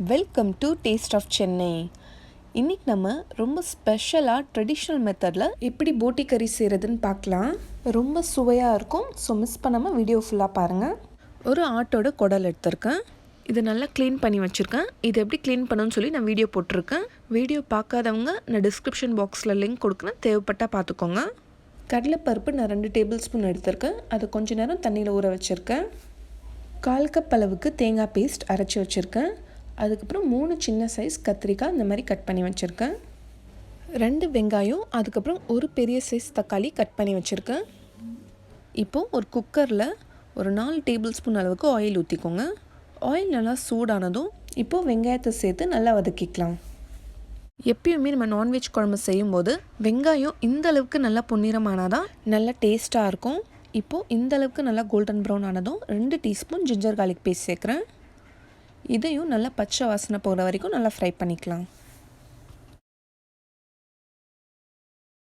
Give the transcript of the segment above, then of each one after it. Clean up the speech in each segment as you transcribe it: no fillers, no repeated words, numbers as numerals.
Welcome to taste of Chennai. இன்றைக்கி நம்ம ரொம்ப ஸ்பெஷலாக ட்ரெடிஷ்னல் மெத்தடில் எப்படி போட்டி கறி செய்கிறதுன்னு பார்க்கலாம். ரொம்ப சுவையாக இருக்கும். ஸோ மிஸ் பண்ணாமல் வீடியோ ஃபுல்லாக பாருங்கள். ஒரு ஆட்டோட குடல் எடுத்திருக்கேன். இதை நல்லா க்ளீன் பண்ணி வச்சுருக்கேன். இது எப்படி க்ளீன் பண்ணணும்னு சொல்லி நான் வீடியோ போட்டிருக்கேன். வீடியோ பார்க்காதவங்க நான் டிஸ்கிரிப்ஷன் பாக்ஸில் லிங்க் கொடுக்குறேன், தேவைப்பட்டால் பார்த்துக்கோங்க. கடலைப்பருப்பு நான் 2 டேபிள் ஸ்பூன் எடுத்திருக்கேன். அது கொஞ்சம் நேரம் தண்ணியில் ஊற வச்சுருக்கேன். 1/4 கப் அளவுக்கு தேங்காய் பேஸ்ட் அரைச்சி வச்சுருக்கேன். அதுக்கப்புறம் 3 சின்ன சைஸ் கத்திரிக்காய் இந்த மாதிரி கட் பண்ணி வச்சுருக்கேன். 2 வெங்காயம், அதுக்கப்புறம் ஒரு பெரிய சைஸ் தக்காளி கட் பண்ணி வச்சுருக்கேன். இப்போது ஒரு குக்கரில் ஒரு 4 டேபிள் ஸ்பூன் அளவுக்கு ஆயில் ஊற்றிக்கோங்க. ஆயில் நல்லா சூடானதும் இப்போது வெங்காயத்தை சேர்த்து நல்லா வதக்கிக்கலாம். எப்பயுமே நம்ம நான்வெஜ் குழம்பு செய்யும்போது வெங்காயம் இந்த அளவுக்கு நல்லா பொன்னிறமானால் தான் நல்லா டேஸ்ட்டாக இருக்கும். இப்போது இந்த அளவுக்கு நல்லா கோல்டன் ப்ரௌன் ஆனதும் 2 டீஸ்பூன் ஜிஞ்சர் கார்லிக் பேஸ்ட் சேர்க்குறேன். இதையும் நல்லா பச்சை வாசனை போகிற வரைக்கும் நல்லா ஃப்ரை பண்ணிக்கலாம்.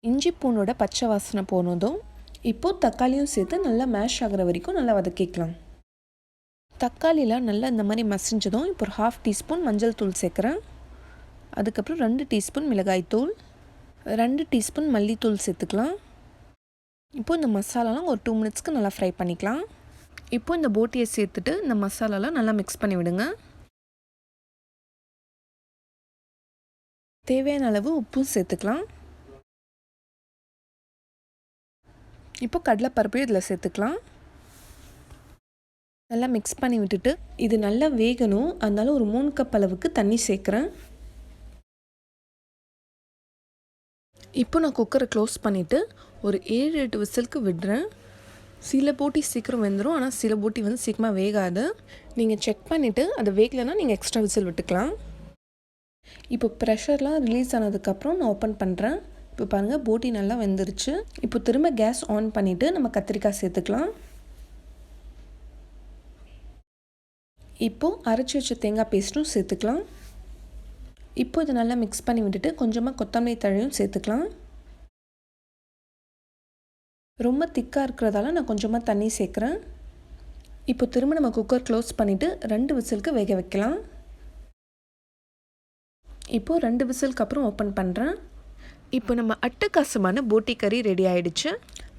இஞ்சி பூண்டோட பச்சை வாசனை போனதும் இப்போது தக்காளியும் சேர்த்து நல்லா மேஷ் ஆகிற வரைக்கும் நல்லா வதக்கிக்கலாம். தக்காளியில் நல்லா இந்த மாதிரி மசிஞ்சதும் இப்போ ஒரு 1/2 டீஸ்பூன் மஞ்சள் தூள் சேர்க்குறேன். அதுக்கப்புறம் 2 டீஸ்பூன் மிளகாய் தூள், 2 டீஸ்பூன் மல்லித்தூள் சேர்த்துக்கலாம். இப்போது இந்த மசாலாலாம் ஒரு 2 மினிட்ஸ்க்கு நல்லா ஃப்ரை பண்ணிக்கலாம். இப்போது இந்த போட்டியை சேர்த்துட்டு இந்த மசாலாலாம் நல்லா மிக்ஸ் பண்ணி விடுங்க. தேவையான அளவு உப்பும் சேர்த்துக்கலாம். இப்போ கடலைப்பருப்பையும் இதில் சேர்த்துக்கலாம். நல்லா மிக்ஸ் பண்ணி விட்டுட்டு இது நல்லா வேகணும். அதனால ஒரு 3 கப் அளவுக்கு தண்ணி சேர்க்குறேன். இப்போ நான் குக்கரை க்ளோஸ் பண்ணிவிட்டு ஒரு 7-8 விசிலுக்கு விடுறேன். சில போட்டி சீக்கிரம் வெந்துடும், ஆனால் சில போட்டி வந்து சீக்கிரமாக வேகாது. நீங்கள் செக் பண்ணிவிட்டு அது வேகலைன்னா நீங்கள் எக்ஸ்ட்ரா விசில் விட்டுக்கலாம். இப்போ ப்ரெஷர்லாம் ரிலீஸ் ஆனதுக்கப்புறம் நான் ஓப்பன் பண்ணுறேன். இப்போ பாருங்கள், போட்டி நல்லா வெந்துருச்சு. இப்போ திரும்ப கேஸ் ஆன் பண்ணிவிட்டு நம்ம கத்திரிக்காய் சேர்த்துக்கலாம். இப்போது அரைச்சி வச்ச தேங்காய் பேஸ்ட்டும் சேர்த்துக்கலாம். இப்போ இதை நல்லா மிக்ஸ் பண்ணி விட்டுட்டு கொஞ்சமாக கொத்தமல்லி தழையும் சேர்த்துக்கலாம். ரொம்ப திக்காக இருக்கிறதால நான் கொஞ்சமாக தண்ணி சேர்க்குறேன். இப்போ திரும்ப நம்ம குக்கர் க்ளோஸ் பண்ணிவிட்டு 2 விசிலுக்கு வேக வைக்கலாம். இப்போது 2 விசிலுக்கு அப்புறம் ஓப்பன் பண்ணுறேன். இப்போ நம்ம அட்டகாசமான போட்டி கறி ரெடி ஆகிடுச்சு.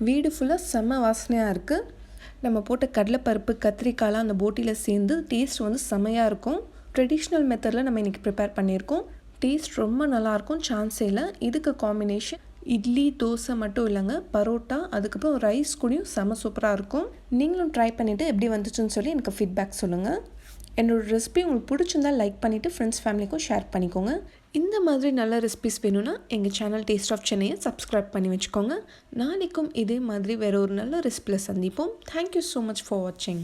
வீடு ஃபுல்லாக செம்ம வாசனையாக இருக்குது. நம்ம போட்ட கடலைப்பருப்பு கத்திரிக்காய்லாம் அந்த போட்டியில் சேர்ந்து டேஸ்ட் வந்து செம்மையாக இருக்கும். ட்ரெடிஷ்னல் மெத்தடில் நம்ம இன்றைக்கி ப்ரிப்பேர் பண்ணியிருக்கோம். டேஸ்ட் ரொம்ப நல்லாயிருக்கும், சான்ஸே இல்லை. இதுக்கு காம்பினேஷன் இட்லி தோசை மட்டும் இல்லைங்க, பரோட்டா அதுக்கப்புறம் ரைஸ் கூடயும் செம்ம சூப்பராக இருக்கும். நீங்களும் ட்ரை பண்ணிவிட்டு எப்படி வந்துச்சுன்னு சொல்லி எனக்கு ஃபீட்பேக் சொல்லுங்கள். என்னோடய ரெசிபி உங்களுக்கு பிடிச்சிருந்தால் லைக் பண்ணிவிட்டு ஃப்ரெண்ட்ஸ் ஃபேமிலிக்கும் ஷேர் பண்ணிக்கோங்க. இந்த மாதிரி நல்ல ரெசிபிஸ் வேணும்னா எங்கள் சேனல் டேஸ்ட் ஆஃப் சென்னையை சப்ஸ்கிரைப் பண்ணி வச்சுக்கோங்க. நாளைக்கும் இதே மாதிரி வேறு ஒரு நல்ல ரெசிபியில் சந்திப்போம். தேங்க்யூ ஸோ மச் ஃபார் வாட்சிங்.